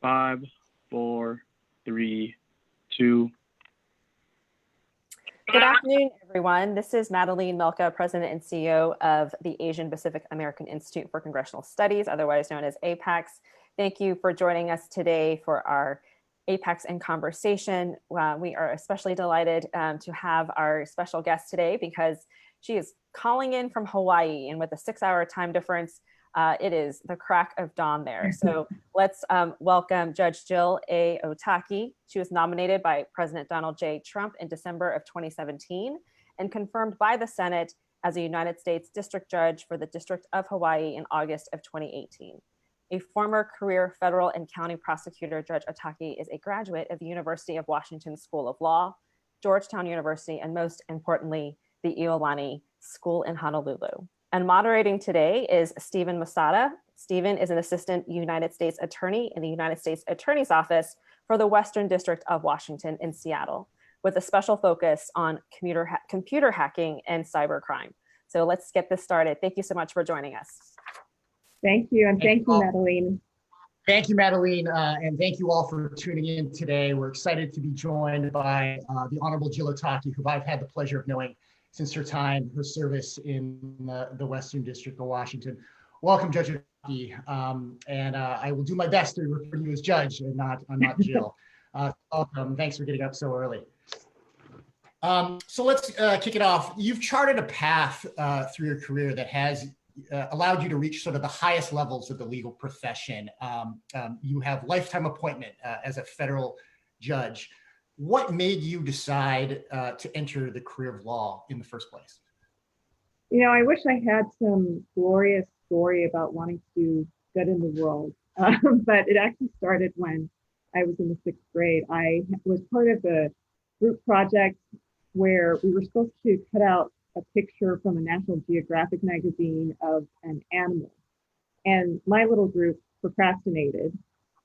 5, 4, 3, 2. Good afternoon, everyone. This is Madeline Melka, President and CEO of the Asian Pacific American Institute for Congressional Studies, otherwise known as APAICS. Thank you for joining us today for our APAICS in Conversation. We are especially delighted to have our special guest today because she is calling in from Hawaii, and with a 6-hour time difference, it is the crack of dawn there. So let's welcome Judge Jill A. Otake. She was nominated by President Donald J. Trump in December of 2017 and confirmed by the Senate as a United States District Judge for the District of Hawaii in August of 2018. A former career federal and county prosecutor, Judge Otake is a graduate of the University of Washington School of Law, Georgetown University, and most importantly, the Iolani School in Honolulu. And moderating today is Stephen Masada. Stephen is an assistant United States attorney in the United States Attorney's Office for the Western District of Washington in Seattle, with a special focus on computer hacking and cybercrime. So let's get this started. Thank you so much for joining us. Thank you, and thank you, Madeline. Thank you, Madeline, and thank you all for tuning in today. We're excited to be joined by the Honorable Jill Otake, who I've had the pleasure of knowing since her service in the Western District of Washington. Welcome, Judge Otake, and I will do my best to refer to you as Judge and not Jill. Welcome. Thanks for getting up so early. So let's kick it off. You've charted a path through your career that has allowed you to reach sort of the highest levels of the legal profession. You have lifetime appointment as a federal judge. What made you decide to enter the career of law in the first place? You know, I wish I had some glorious story about wanting to do good in the world, but it actually started when I was in the 6th grade. I was part of a group project where we were supposed to cut out a picture from a National Geographic magazine of an animal. And my little group procrastinated.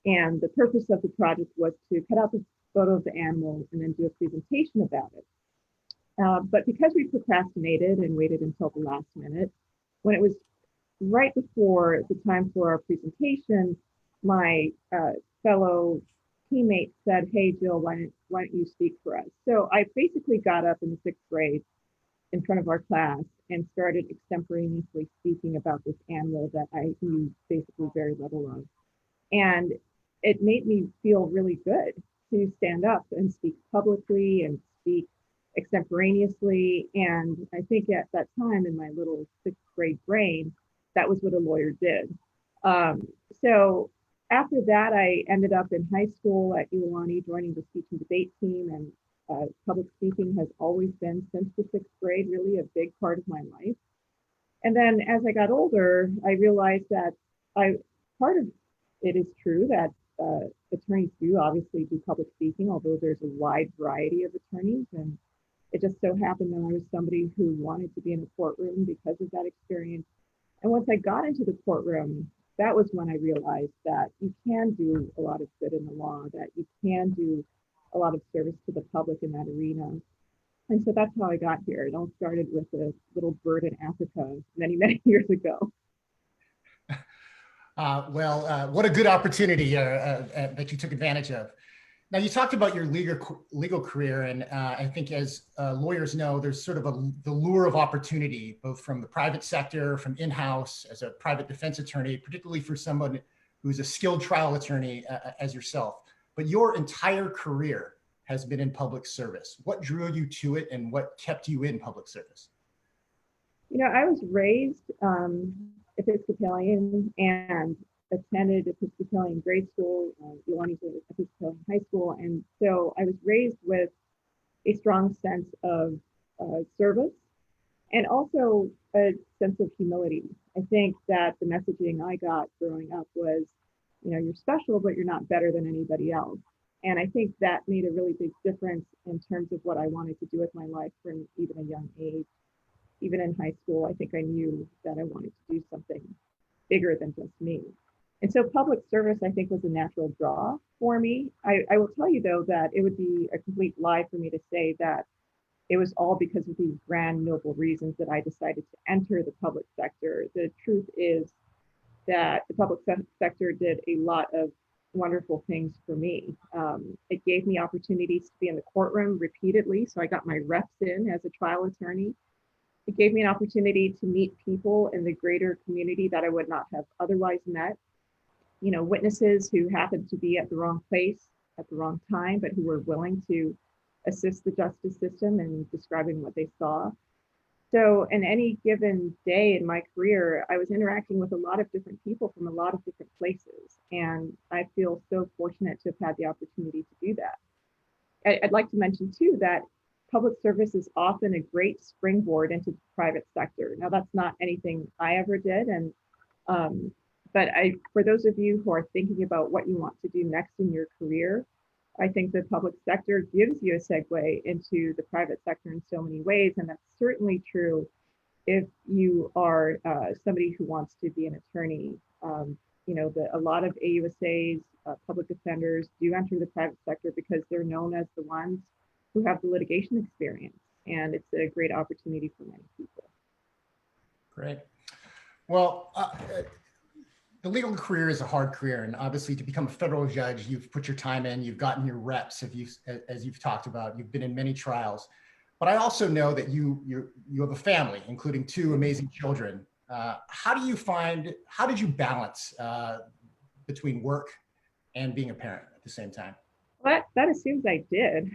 And the purpose of the project was to cut out the photo of the animal and then do a presentation about it. But because we procrastinated and waited until the last minute, when it was right before the time for our presentation, my fellow teammate said, "Hey, Jill, why don't you speak for us?" So I basically got up in the 6th grade in front of our class and started extemporaneously speaking about this animal that I knew basically very little of. And it made me feel really good to stand up and speak publicly and speak extemporaneously. And I think at that time in my little 6th grade brain, that was what a lawyer did. So after that, I ended up in high school at Iolani joining the speech and debate team, and public speaking has always been, since the 6th grade, really a big part of my life. And then as I got older, I realized that part of it is true that attorneys do obviously do public speaking, although there's a wide variety of attorneys. And it just so happened that I was somebody who wanted to be in a courtroom because of that experience. And once I got into the courtroom, that was when I realized that you can do a lot of good in the law, that you can do a lot of service to the public in that arena. And so that's how I got here. It all started with a little bird in Africa many, many years ago. What a good opportunity that you took advantage of. Now, you talked about your legal career, and I think as lawyers know, there's sort of the lure of opportunity, both from the private sector, from in-house, as a private defense attorney, particularly for someone who's a skilled trial attorney as yourself. But your entire career has been in public service. What drew you to it, and what kept you in public service? You know, I was raised Episcopalian and attended Episcopalian grade school, Iolani Episcopalian high school. And so I was raised with a strong sense of service and also a sense of humility. I think that the messaging I got growing up was, you know, you're special, but you're not better than anybody else. And I think that made a really big difference in terms of what I wanted to do with my life from even a young age. Even in high school, I think I knew that I wanted to do something bigger than just me. And so public service, I think, was a natural draw for me. I will tell you, though, that it would be a complete lie for me to say that it was all because of these grand, noble reasons that I decided to enter the public sector. The truth is that the public sector did a lot of wonderful things for me. It gave me opportunities to be in the courtroom repeatedly. So I got my reps in as a trial attorney. It gave me an opportunity to meet people in the greater community that I would not have otherwise met. You know, witnesses who happened to be at the wrong place at the wrong time, but who were willing to assist the justice system in describing what they saw. So in any given day in my career, I was interacting with a lot of different people from a lot of different places. And I feel so fortunate to have had the opportunity to do that. I'd like to mention too that public service is often a great springboard into the private sector. Now, that's not anything I ever did. But for those of you who are thinking about what you want to do next in your career, I think the public sector gives you a segue into the private sector in so many ways. And that's certainly true if you are somebody who wants to be an attorney. You know, a lot of AUSAs, public defenders do enter the private sector because they're known as the ones who have the litigation experience. And it's a great opportunity for many people. Great. Well, the legal career is a hard career, and obviously to become a federal judge, you've put your time in, you've gotten your reps, as you've talked about, you've been in many trials. But I also know that you have a family, including 2 amazing children. How did you balance between work and being a parent at the same time? Well, that assumes I did.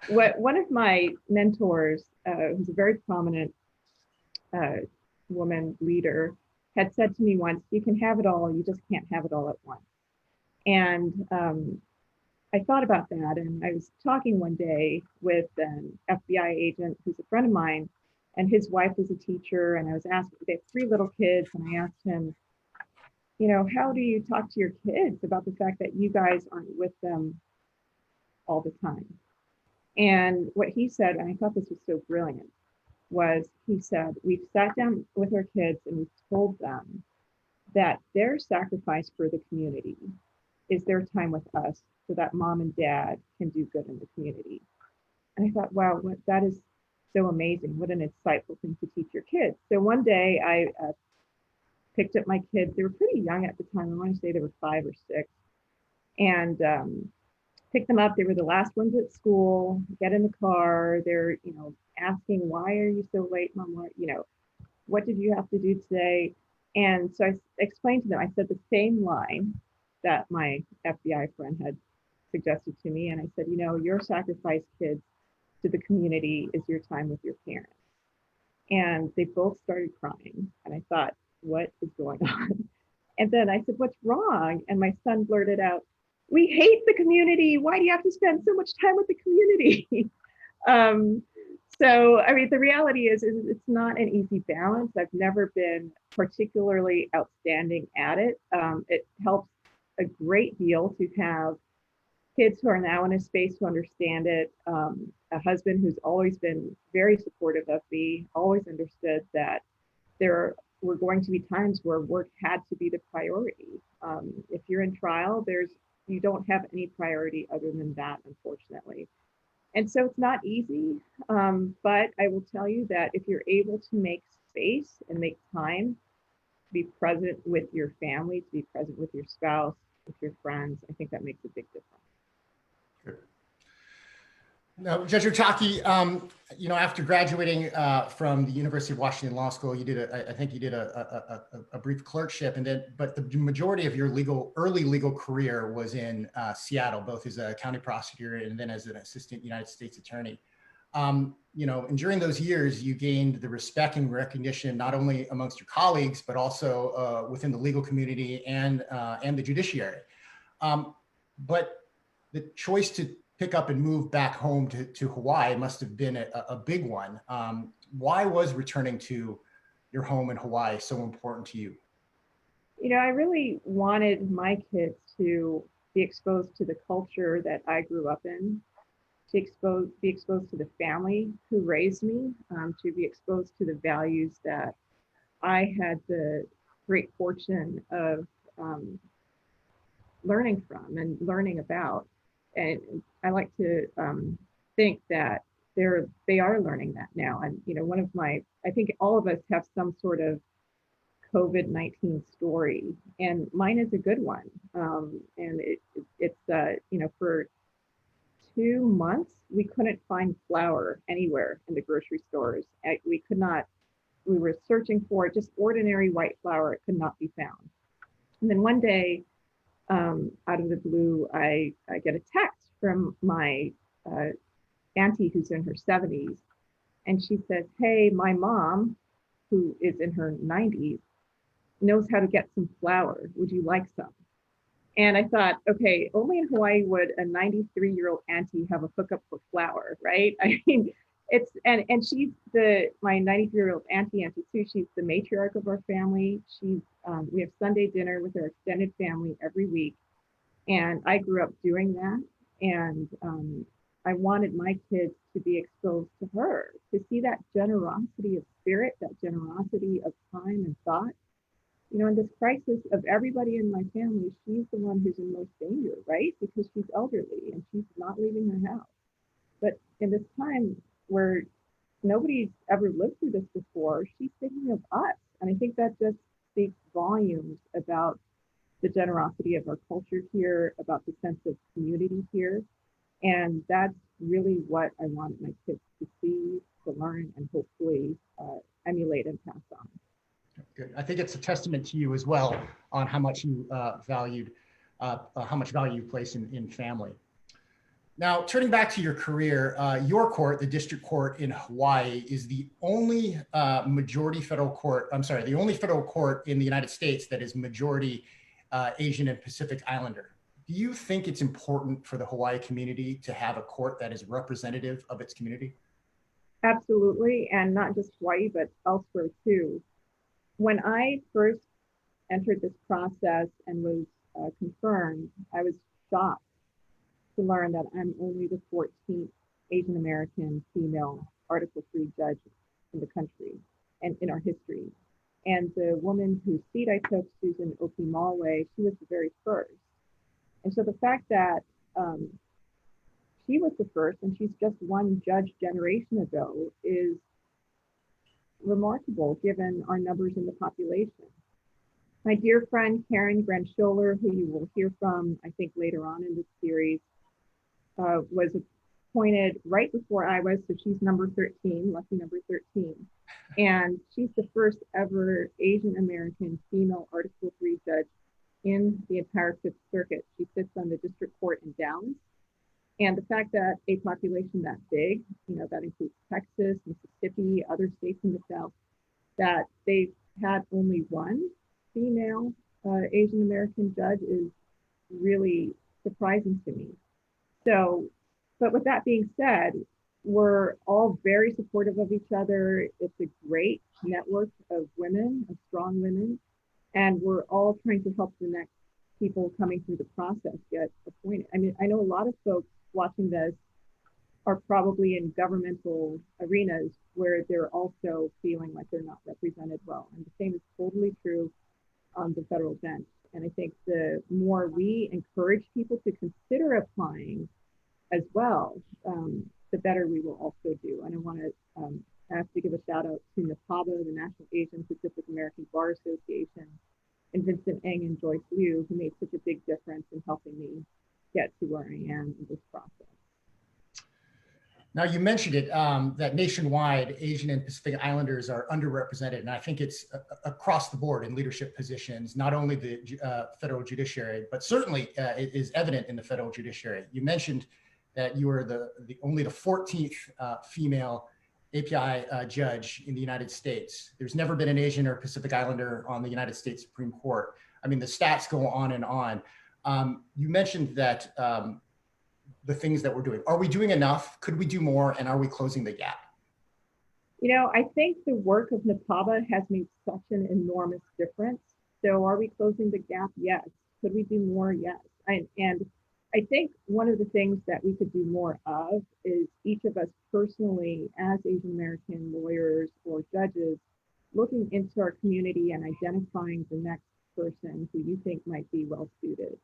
One of my mentors, who's a very prominent woman leader, had said to me once, you can have it all, you just can't have it all at once. And I thought about that, and I was talking one day with an FBI agent who's a friend of mine, and his wife was a teacher, and I was asking, they have 3 little kids, and I asked him, you know, how do you talk to your kids about the fact that you guys aren't with them all the time? And what he said, and I thought this was so brilliant, was he said, we've sat down with our kids and we've told them that their sacrifice for the community is their time with us so that mom and dad can do good in the community. And I thought, wow, that is so amazing. What an insightful thing to teach your kids. So one day I picked up my kids. They were pretty young at the time. I want to say they were 5 or 6. And picked them up. They were the last ones at school, get in the car. They're, you know, asking, why are you so late, Mom? You know, what did you have to do today? And so I explained to them, I said the same line that my FBI friend had suggested to me. And I said, you know, your sacrifice, kids, to the community is your time with your parents. And they both started crying. And I thought, what is going on? And then I said, what's wrong? And my son blurted out, we hate the community. Why do you have to spend so much time with the community? So, I mean, the reality is it's not an easy balance. I've never been particularly outstanding at it. It helps a great deal to have kids who are now in a space to understand it. A husband who's always been very supportive of me, always understood that there were going to be times where work had to be the priority. If you're in trial, you don't have any priority other than that, unfortunately. And so it's not easy, but I will tell you that if you're able to make space and make time to be present with your family, to be present with your spouse, with your friends, I think that makes a big difference. Good. Now, Judge Otake, you know, after graduating from the University of Washington Law School, you did I think you did a brief clerkship, but the majority of your early legal career was in Seattle, both as a county prosecutor and then as an assistant United States attorney. You know, and during those years, you gained the respect and recognition not only amongst your colleagues but also within the legal community and the judiciary. But the choice to pick up and move back home to Hawaii must have been a big one. Why was returning to your home in Hawaii so important to you? You know, I really wanted my kids to be exposed to the culture that I grew up in, to be exposed to the family who raised me, to be exposed to the values that I had the great fortune of learning from and learning about. And I like to think that they are learning that now. And, you know, I think all of us have some sort of COVID-19 story, and mine is a good one. And it's for 2 months we couldn't find flour anywhere in the grocery stores. We could not. We were searching for it, just ordinary white flour. It could not be found. And then one day, out of the blue, I get a text from my auntie who's in her 70s, and she says, "Hey, my mom, who is in her 90s, knows how to get some flour. Would you like some?" And I thought, okay, only in Hawaii would a 93-year-old auntie have a hookup for flour, right? I mean, it's and she's my 93-year-old auntie too. She's the matriarch of our family. We have Sunday dinner with our extended family every week, and I grew up doing that. And I wanted my kids to be exposed to her, to see that generosity of spirit, that generosity of time and thought. In this crisis of everybody in my family, she's the one who's in most danger, right? Because she's elderly and she's not leaving her house. But in this time where nobody's ever lived through this before, she's thinking of us. And I think that just speaks volumes about the generosity of our culture here, about the sense of community here. And that's really what I want my kids to see, to learn, and hopefully emulate and pass on. Good. I think it's a testament to you as well on how much you valued, how much value you place in family. Now, turning back to your career, your court, the District Court in Hawaii, is the only federal court in the United States that is majority Asian and Pacific Islander. Do you think it's important for the Hawaii community to have a court that is representative of its community? Absolutely, and not just Hawaii, but elsewhere too. When I first entered this process and was confirmed, I was shocked to learn that I'm only the 14th Asian American female Article III judge in the country and in our history. And the woman whose seat I took, Susan Okimalwe, she was the very first. And so the fact that she was the first and she's just one judge generation ago is remarkable given our numbers in the population. My dear friend Karen Granscholer, who you will hear from, I think, later on in this series, was appointed right before I was, so she's number 13, lucky number 13. And she's the first ever Asian American female Article III judge in the entire Fifth Circuit. She sits on the District Court in Dallas. And the fact that a population that big, that includes Texas, Mississippi, other states in the South, that they've had only one female Asian American judge is really surprising to me. So, but with that being said, we're all very supportive of each other. It's a great network of women, of strong women, and we're all trying to help the next people coming through the process get appointed. I mean, I know a lot of folks watching this are probably in governmental arenas where they're also feeling like they're not represented well. And the same is totally true on the federal bench. And I think the more we encourage people to consider applying as well, the better we will also do. And I want to have to give a shout out to NAPABA, the National Asian Pacific American Bar Association, and Vincent Eng and Joyce Liu, who made such a big difference in helping me get to where I am in this process. Now, you mentioned it, that nationwide, Asian and Pacific Islanders are underrepresented. And I think it's across the board in leadership positions, not only the federal judiciary, but certainly it is evident in the federal judiciary. You mentioned that you are only the 14th female API judge in the United States. There's never been an Asian or Pacific Islander on the United States Supreme Court. I mean, the stats go on and on. You mentioned that the things that we're doing. Are we doing enough? Could we do more? And are we closing the gap? I think the work of NAPABA has made such an enormous difference. So are we closing the gap? Yes. Could we do more? Yes. And I think one of the things that we could do more of is each of us personally as Asian American lawyers or judges looking into our community and identifying the next person who you think might be well suited.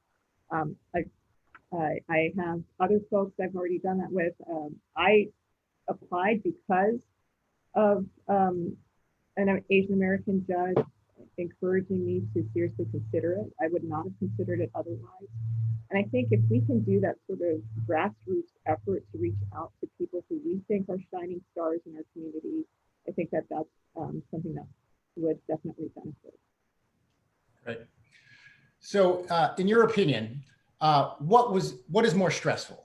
I have other folks I've already done that with. I applied because of an Asian American judge encouraging me to seriously consider it. I would not have considered it otherwise. And I think if we can do that sort of grassroots effort to reach out to people who we think are shining stars in our community, I think that that's something that would definitely benefit. Right. So in your opinion, what is more stressful?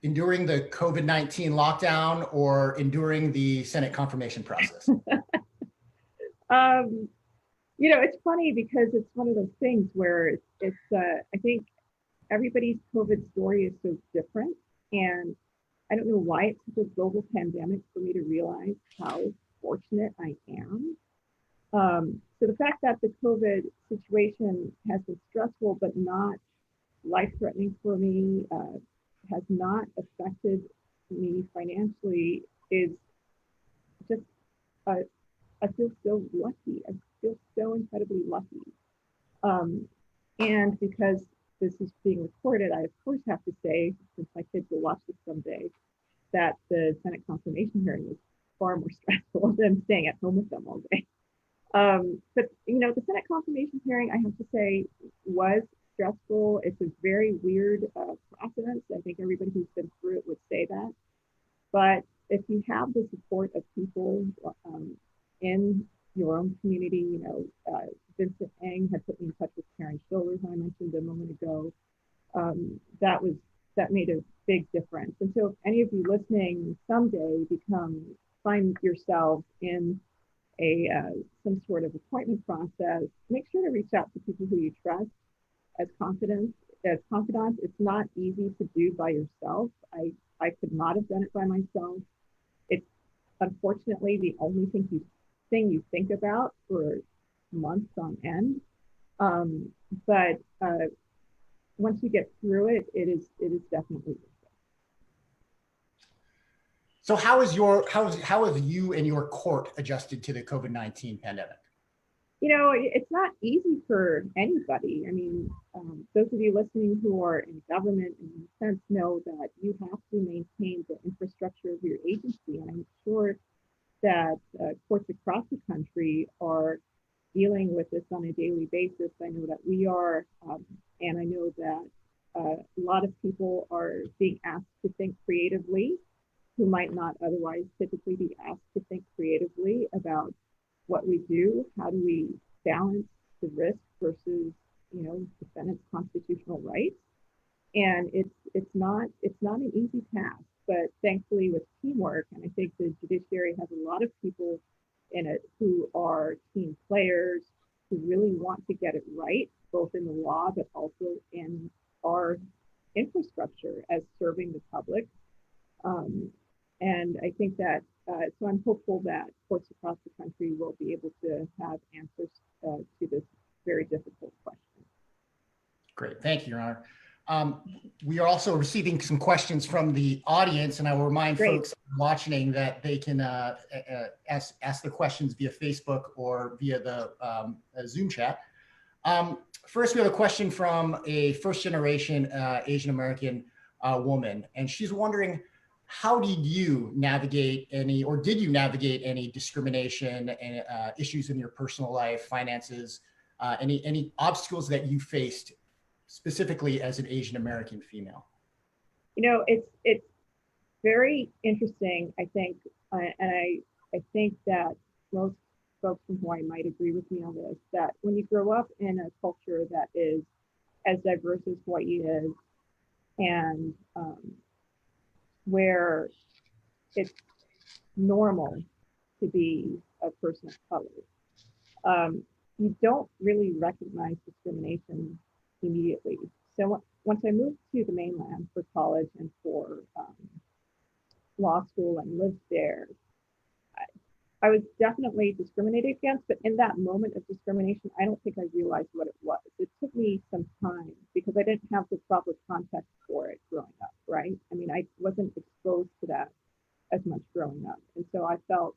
Enduring the COVID-19 lockdown or enduring the Senate confirmation process? You know, it's funny because it's one of those things where I think everybody's COVID story is so different. And I don't know why it's such a global pandemic for me to realize how fortunate I am. So the fact that the COVID situation has been stressful, but not life-threatening for me, has not affected me financially is just, I feel so lucky. I feel so incredibly lucky. And because this is being recorded, I of course have to say, since my kids will watch this someday, that the Senate confirmation hearing was far more stressful than staying at home with them all day. But you know, the Senate confirmation hearing, I have to say, was stressful. It's a very weird process. I think everybody who's been through it would say that. But if you have the support of people in your own community, you know, Vincent Eng had put me in touch with Karen Shoulders, I mentioned a moment ago. That made a big difference. And so if any of you listening someday find yourselves in some sort of appointment process, make sure to reach out to people who you trust as confidants. It's not easy to do by yourself. I could not have done it by myself. It's unfortunately the only thing you think about for months on end. But once you get through it, it is definitely worth it. So how have you and your court adjusted to the COVID-19 pandemic? You know, it's not easy for anybody. I mean, those of you listening who are in government in a sense know that you have to maintain the infrastructure of your agency. And I'm sure that courts across the country are dealing with this on a daily basis. I know that we are, and I know that a lot of people are being asked to think creatively who might not otherwise typically be asked to think creatively about what we do. How do we balance the risk versus, you know, defendants' constitutional rights? And it's not an easy task, but thankfully with teamwork, and I think the judiciary has a lot of people in it who are team players, who really want to get it right, both in the law, but also in our infrastructure as serving the public. And I think that, so I'm hopeful that courts across the country will be able to have answers to this very difficult question. Great, thank you, Your Honor. We are also receiving some questions from the audience, and I will remind folks watching that they can ask the questions via Facebook or via the Zoom chat. First, we have a question from a first-generation Asian American woman, and she's wondering, how did you navigate did you navigate any discrimination and issues in your personal life, finances, any obstacles that you faced specifically as an Asian American female? You know, it's very interesting, I think, and I think that most folks from Hawaii might agree with me on this, that when you grow up in a culture that is as diverse as Hawaii is, and where it's normal to be a person of color, you don't really recognize discrimination immediately. So once I moved to the mainland for college and for law school and lived there, I was definitely discriminated against, but in that moment of discrimination, I don't think I realized what it was. It took me some time because I didn't have the proper context for it growing up, right? I mean, I wasn't exposed to that as much growing up. And so I felt,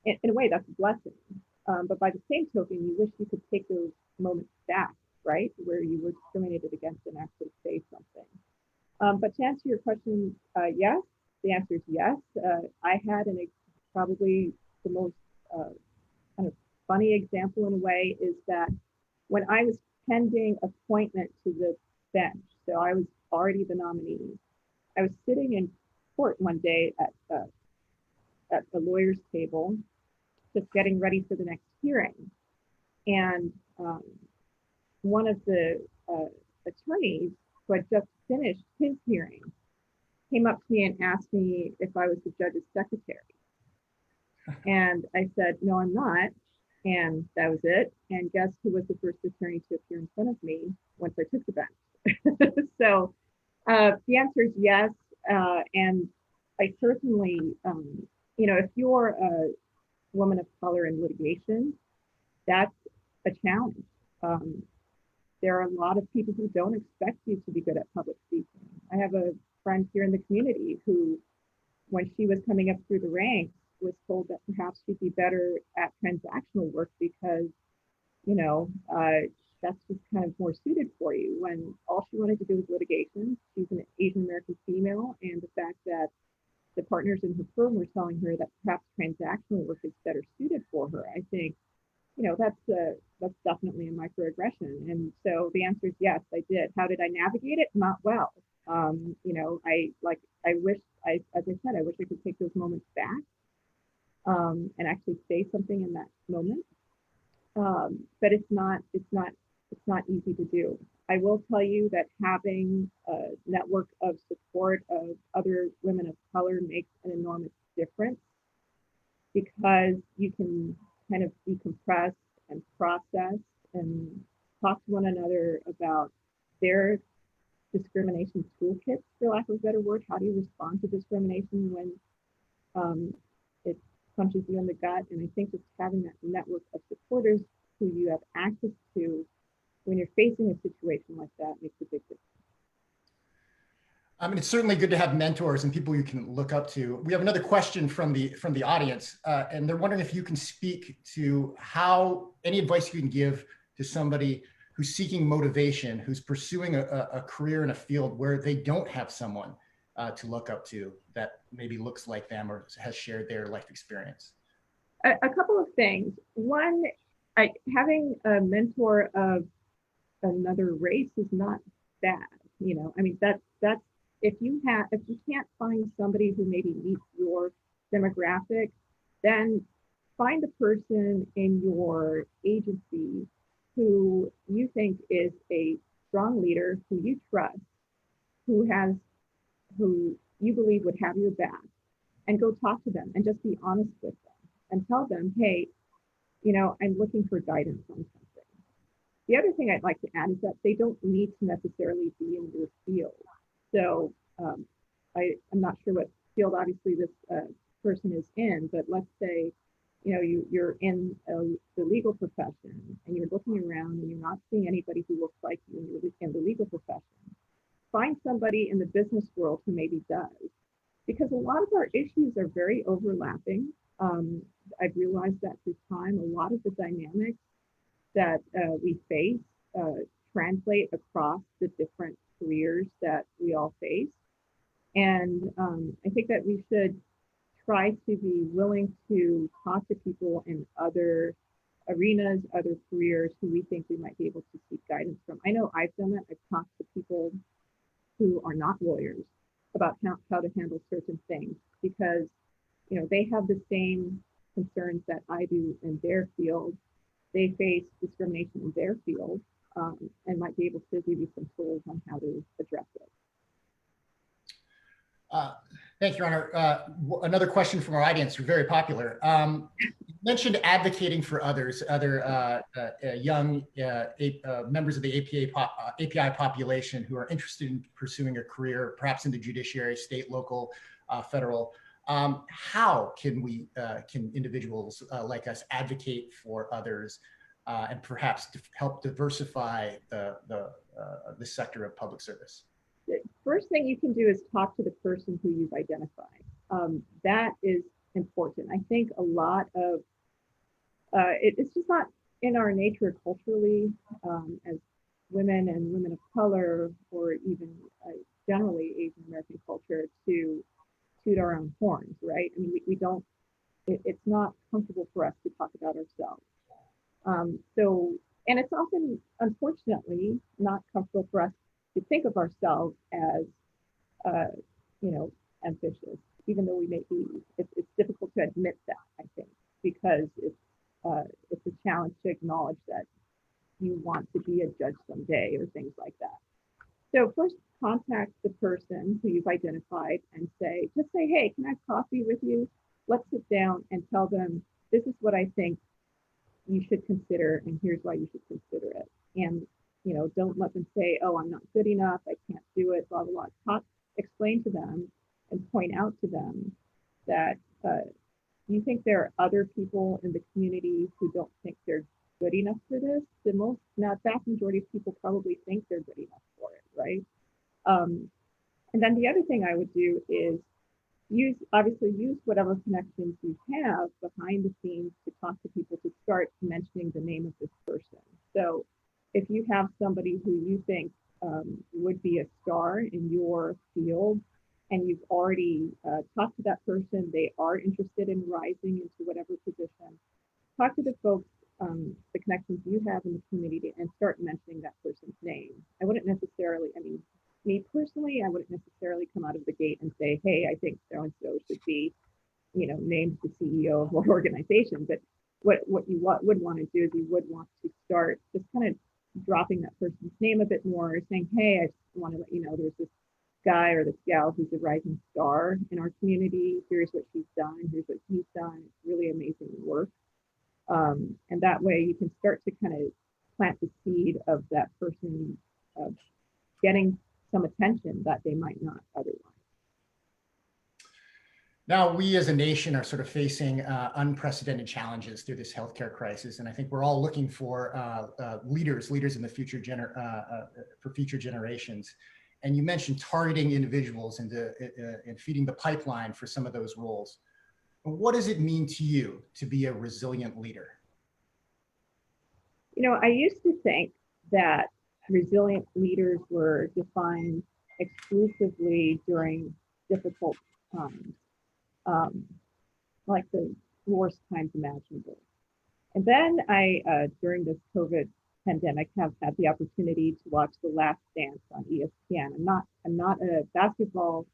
in a way, that's a blessing. But by the same token, you wish you could take those moments back, right? Where you were discriminated against and actually say something. But to answer your question, yes, the answer is yes. I had probably the most kind of funny example in a way is that when I was pending appointment to the bench, so I was already the nominee, I was sitting in court one day at the lawyer's table, just getting ready for the next hearing. And one of the attorneys who had just finished his hearing came up to me and asked me if I was the judge's secretary. And I said, no, I'm not. And that was it. And guess who was the first attorney to appear in front of me once I took the bench? So the answer is yes. And I certainly, if you're a woman of color in litigation, that's a challenge. There are a lot of people who don't expect you to be good at public speaking. I have a friend here in the community who, when she was coming up through the ranks, was told that perhaps she'd be better at transactional work because, that's just kind of more suited for you, when all she wanted to do was litigation. She's an Asian American female, and the fact that the partners in her firm were telling her that perhaps transactional work is better suited for her, I think, that's definitely a microaggression. And so the answer is yes, I did. How did I navigate it? Not well. I wish, as I said, I wish I could take those moments back and actually say something in that moment. But it's not easy to do. I will tell you that having a network of support of other women of color makes an enormous difference, because you can kind of decompress and process and talk to one another about their discrimination toolkits, for lack of a better word. How do you respond to discrimination when it punches you in the gut? And I think just having that network of supporters who you have access to when you're facing a situation like that makes a big difference. I mean, it's certainly good to have mentors and people you can look up to. We have another question from the audience, and they're wondering if you can speak to any advice you can give to somebody who's seeking motivation, who's pursuing a career in a field where they don't have someone to look up to that maybe looks like them or has shared their life experience. A couple of things. One, having a mentor of another race is not bad. I mean, that's if you can't find somebody who maybe meets your demographic, then find a person in your agency who you think is a strong leader, who you trust, who you believe would have your back, and go talk to them and just be honest with them and tell them, hey, I'm looking for guidance on something. The other thing I'd like to add is that they don't need to necessarily be in your field. So I'm not sure what field obviously this person is in, but let's say, you're in the legal profession and you're looking around and you're not seeing anybody who looks like you in the legal profession. Find somebody in the business world who maybe does, because a lot of our issues are very overlapping. I've realized that through time, a lot of the dynamics that we face translate across the different careers that we all face. And I think that we should try to be willing to talk to people in other arenas, other careers who we think we might be able to seek guidance from. I know I've done that. I've talked to people who are not lawyers about how to handle certain things, because they have the same concerns that I do in their field. They face discrimination in their field, and might be able to give you some tools on how to address it. Thank you, Your Honor. Another question from our audience, very popular. You mentioned advocating for others, other young members of the API population who are interested in pursuing a career, perhaps in the judiciary, state, local, federal. How can individuals like us advocate for others and perhaps help diversify the sector of public service? The first thing you can do is talk to the person who you've identified. That is important. I think a lot of it's just not in our nature culturally as women and women of color, or even generally Asian American culture, to toot our own horns, right? I mean, we don't. It's not comfortable for us to talk about ourselves. And it's often, unfortunately, not comfortable for us to think of ourselves as, uh, ambitious, even though we may be. It's difficult to admit that, I think, because it's a challenge to acknowledge that you want to be a judge someday or things like that. So first, contact the person who you've identified and just say, hey, can I have coffee with you? Let's sit down and tell them, this is what I think you should consider, and here's why you should consider it. And, don't let them say, oh, I'm not good enough, I can't do it, blah, blah, blah. Explain to them and point out to them that you think there are other people in the community who don't think they're good enough for this. The vast majority of people probably think they're good enough for it, right? And then the other thing I would do is use whatever connections you have behind the scenes to talk to people, to start mentioning the name of this person. So if you have somebody who you think would be a star in your field, and you've already talked to that person, they are interested in rising into whatever position, talk to the folks, the connections you have in the community, and start mentioning that person's name. I wouldn't necessarily, me personally, I wouldn't necessarily come out of the gate and say, hey, I think so-and-so should be, named the CEO of our organization. But what you would want to do is you would want to start just kind of dropping that person's name a bit more, saying, hey, I just want to let you know there's this guy or this gal who's a rising star in our community. Here's what she's done. Here's what he's done. It's really amazing work. And that way you can start to kind of plant the seed of that person getting some attention that they might not otherwise. Now, we as a nation are sort of facing unprecedented challenges through this healthcare crisis, and I think we're all looking for leaders in the future for future generations. And you mentioned targeting individuals and feeding the pipeline for some of those roles. What does it mean to you to be a resilient leader? I used to think that resilient leaders were defined exclusively during difficult times, like the worst times imaginable. And then during this COVID pandemic, have had the opportunity to watch The Last Dance on ESPN. I'm not a basketball.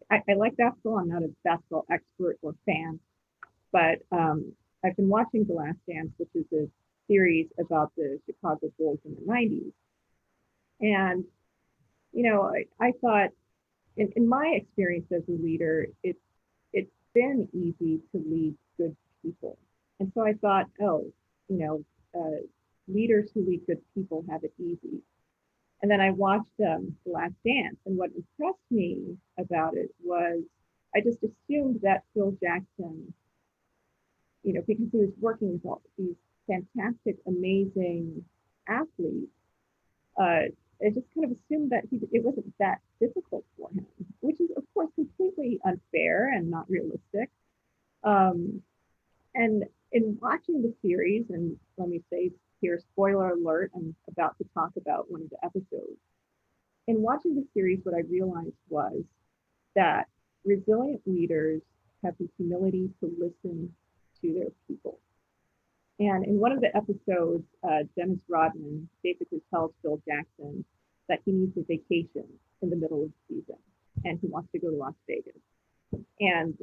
I like basketball. I'm not a basketball expert or fan, but I've been watching The Last Dance, which is a series about the Chicago Bulls in the 90s. And, I thought, in my experience as a leader, it's been easy to lead good people. And so I thought, leaders who lead good people have it easy. And then I watched The Last Dance, and what impressed me about it was I just assumed that Phil Jackson, because he was working with all these fantastic, amazing athletes, I just kind of assumed that it wasn't that difficult for him, which is, of course, completely unfair and not realistic. And in watching the series, and let me say here, spoiler alert, I'm about to talk about one of the episodes. In watching the series, what I realized was that resilient leaders have the humility to listen to their people. And in one of the episodes, Dennis Rodman basically tells Phil Jackson that he needs a vacation in the middle of the season, and he wants to go to Las Vegas. And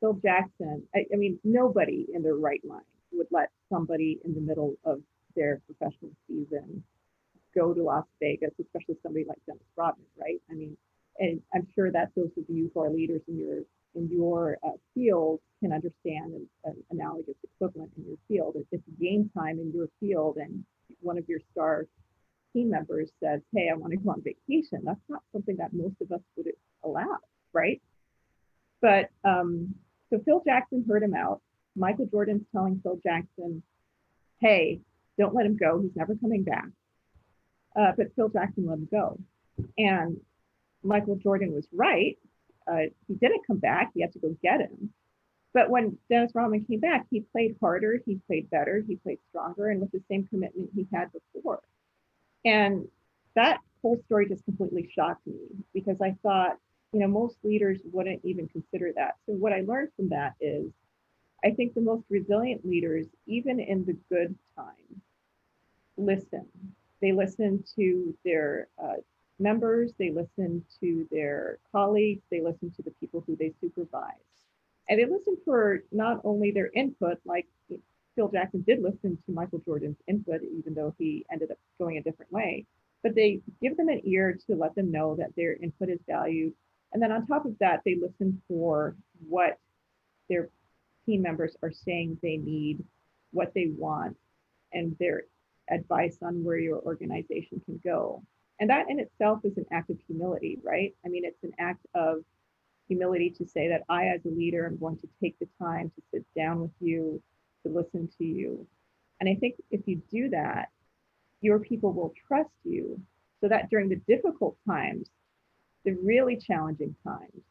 Phil Jackson, I mean, nobody in their right mind would let somebody in the middle of their professional season go to Las Vegas, especially somebody like Dennis Rodman, right? I mean, and I'm sure that those of you who are leaders in your field can understand an analogous equivalent in your field. If it's game time in your field and one of your star team members says, hey, I want to go on vacation, that's not something that most of us would allow, right? But so Phil Jackson heard him out. Michael Jordan's telling Phil Jackson, hey, don't let him go. He's never coming back. But Phil Jackson let him go. And Michael Jordan was right. He didn't come back. He had to go get him. But when Dennis Rodman came back, he played harder, he played better, he played stronger, and with the same commitment he had before. And that whole story just completely shocked me, because I thought, most leaders wouldn't even consider that. So what I learned from that is I think the most resilient leaders, even in the good times, listen. They listen to their members, they listen to their colleagues, they listen to the people who they supervise. And they listen for not only their input, like Phil Jackson did listen to Michael Jordan's input, even though he ended up going a different way, but they give them an ear to let them know that their input is valued. And then on top of that, they listen for what their team members are saying they need, what they want, and their advice on where your organization can go. And that in itself is an act of humility, right? I mean, it's an act of humility to say that I, as a leader, am going to take the time to sit down with you, to listen to you. And I think if you do that, your people will trust you so that during the difficult times, the really challenging times,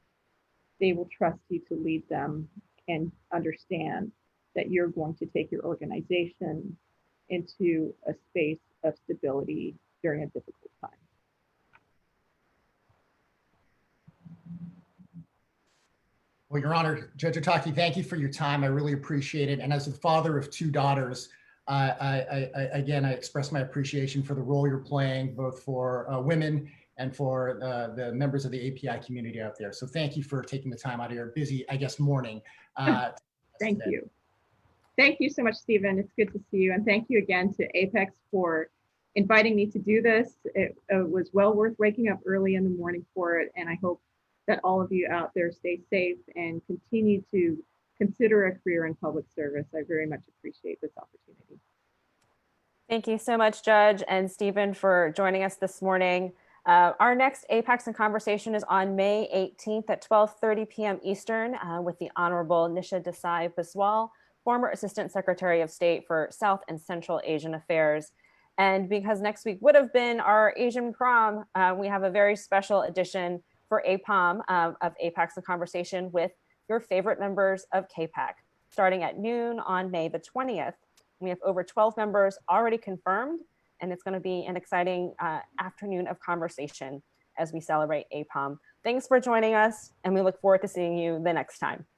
they will trust you to lead them and understand that you're going to take your organization into a space of stability during a difficult time. Well, Your Honor, Judge Otake, thank you for your time. I really appreciate it. And as the father of two daughters, again, I express my appreciation for the role you're playing, both for women and for the members of the API community out there. So thank you for taking the time out of your busy, I guess, morning. Thank you. Thank you so much, Stephen. It's good to see you. And thank you again to APAICS for inviting me to do this. It was well worth waking up early in the morning for it. And I hope that all of you out there stay safe and continue to consider a career in public service. I very much appreciate this opportunity. Thank you so much, Judge and Stephen, for joining us this morning. Our next APAICS in Conversation is on May 18th at 12:30 p.m. Eastern with the Honorable Nisha Desai Biswal, former Assistant Secretary of State for South and Central Asian Affairs. And because next week would have been our Asian prom, we have a very special edition for APOM of APAICS in Conversation with your favorite members of KPAC, starting at noon on May the 20th. We have over 12 members already confirmed, and it's going to be an exciting afternoon of conversation as we celebrate APOM. Thanks for joining us, and we look forward to seeing you the next time.